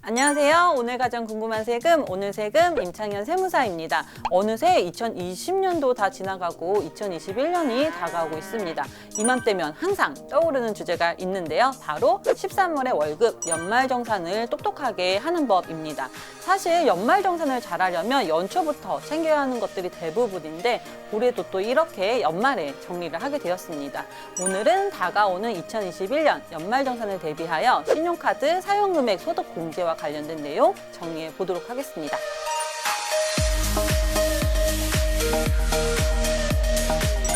안녕하세요. 오늘 가장 궁금한 세금, 오늘 세금 임창현 세무사입니다. 어느새 2020년도 다 지나가고 2021년이 다가오고 있습니다. 이맘때면 항상 떠오르는 주제가 있는데요. 바로 13월의 월급, 연말정산을 똑똑하게 하는 법입니다. 사실 연말정산을 잘하려면 연초부터 챙겨야 하는 것들이 대부분인데 올해도 또 이렇게 연말에 정리를 하게 되었습니다. 오늘은 다가오는 2021년 연말정산을 대비하여 신용카드 사용금액 소득 공제와 관련된 내용 정리해 보도록 하겠습니다.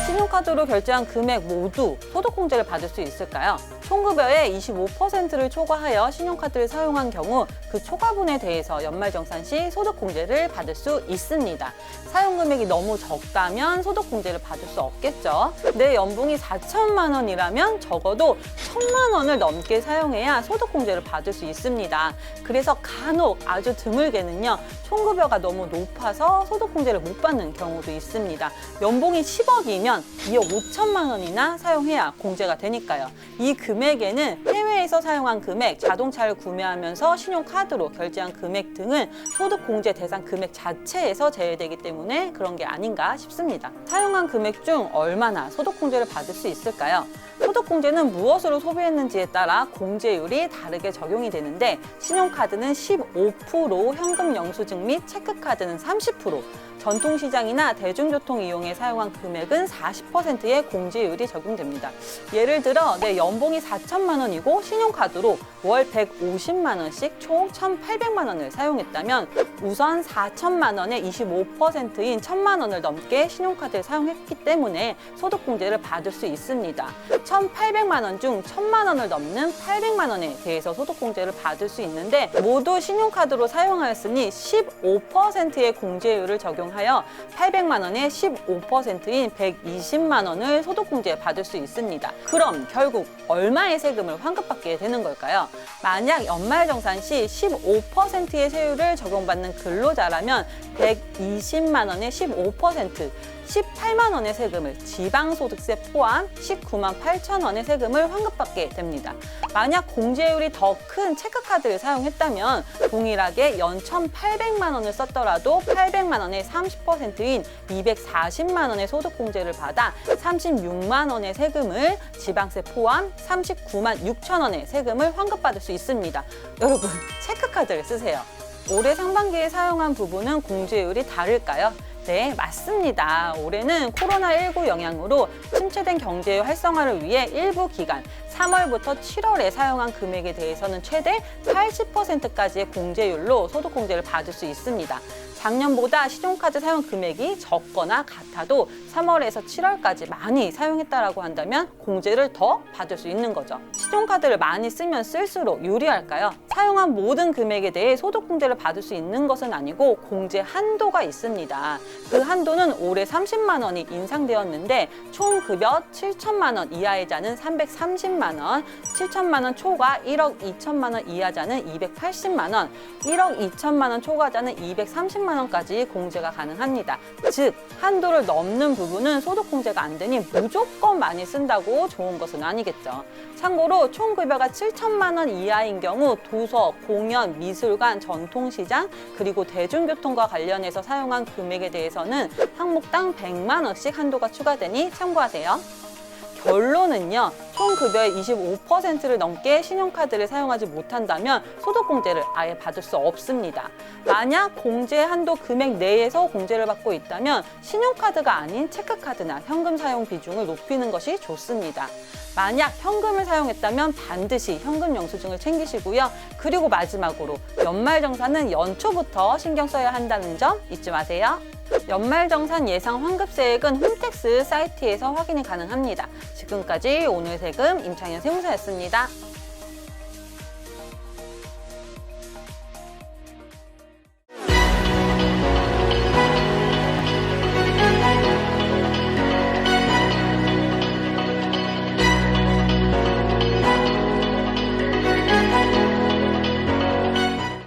신용카드로 결제한 금액 모두 소득공제를 받을 수 있을까요? 총급여의 25%를 초과하여 신용카드를 사용한 경우 그 초과분에 대해서 연말정산 시 소득공제를 받을 수 있습니다. 사용금액이 너무 적다면 소득공제를 받을 수 없겠죠. 내 연봉이 4천만 원이라면 적어도 1,000만 원을 넘게 사용해야 소득공제를 받을 수 있습니다. 그래서 간혹 아주 드물게는요, 총급여가 너무 높아서 소득공제를 못 받는 경우도 있습니다. 연봉이 10억이면 2억 5천만 원이나 사용해야 공제가 되니까요. 이 금액에는 해외에서 사용한 금액, 자동차를 구매하면서 신용카드로 결제한 금액 등은 소득공제 대상 금액 자체에서 제외되기 때문에 그런 게 아닌가 싶습니다. 사용한 금액 중 얼마나 소득공제를 받을 수 있을까요? 소득공제는 무엇으로 소비했는지에 따라 공제율이 다르게 적용이 되는데 신용카드는 15%, 현금 영수증 및 체크카드는 30%, 전통시장이나 대중교통 이용에 사용한 금액은 40%의 공제율이 적용됩니다. 예를 들어 내 연봉이 4천만 원이고 신용카드로 월 150만 원씩 총 1,800만 원을 사용했다면 우선 4천만 원의 25%인 1,000만 원을 넘게 신용카드를 사용했기 때문에 소득공제를 받을 수 있습니다. 1,800만 원 중 1,000만 원을 넘는 800만 원에 대해서 소득공제를 받을 수 있는데 모두 신용카드로 사용하였으니 15%의 공제율을 적용하여 800만 원의 15%인 120만 원을 소득공제 받을 수 있습니다. 그럼 결국 얼마의 세금을 환급받게 되는 걸까요? 만약 연말정산 시 15%의 세율을 적용받는 근로자라면 120만 원의 15%, 18만 원의 세금을 지방소득세 포함 19만 8천 원의 세금을 환급받게 됩니다. 만약 공제율이 더 큰 체크카드를 사용했다면 동일하게 연 1,800만 원을 썼더라도 800만 원의 30%인 240만 원의 소득공제를 받아 36만 원의 세금을 지방세 포함 39만 6천 원의 세금을 환급받을 수 있습니다. 여러분, 체크카드를 쓰세요. 올해 상반기에 사용한 부분은 공제율이 다를까요? 네, 맞습니다. 올해는 코로나19 영향으로 침체된 경제 활성화를 위해 일부 기간 3월부터 7월에 사용한 금액에 대해서는 최대 80%까지의 공제율로 소득공제를 받을 수 있습니다. 작년보다 신용카드 사용 금액이 적거나 같아도 3월에서 7월까지 많이 사용했다고 한다면 공제를 더 받을 수 있는 거죠. 신용카드를 많이 쓰면 쓸수록 유리할까요? 사용한 모든 금액에 대해 소득공제를 받을 수 있는 것은 아니고 공제 한도가 있습니다. 그 한도는 올해 30만 원이 인상되었는데 총 급여 7천만 원 이하자는 330만 원, 7천만 원 초과 1억 2천만 원 이하자는 280만 원, 1억 2천만 원 초과자는 230만 원까지 공제가 가능합니다. 즉, 한도를 넘는 부분은 소득공제가 안 되니 무조건 많이 쓴다고 좋은 것은 아니겠죠. 참고로 총 급여가 7천만 원 이하인 경우 도서, 공연, 미술관, 전통시장, 그리고 대중교통과 관련해서 사용한 금액에 대해서는 항목당 100만 원씩 한도가 추가되니 참고하세요. 결론은요, 총 급여의 25%를 넘게 신용카드를 사용하지 못한다면 소득공제를 아예 받을 수 없습니다. 만약 공제 한도 금액 내에서 공제를 받고 있다면 신용카드가 아닌 체크카드나 현금 사용 비중을 높이는 것이 좋습니다. 만약 현금을 사용했다면 반드시 현금 영수증을 챙기시고요. 그리고 마지막으로 연말정산은 연초부터 신경 써야 한다는 점 잊지 마세요. 연말정산 예상 환급세액은 홈택스 사이트에서 확인이 가능합니다. 지금까지 오늘 세금 임창현 세무사였습니다.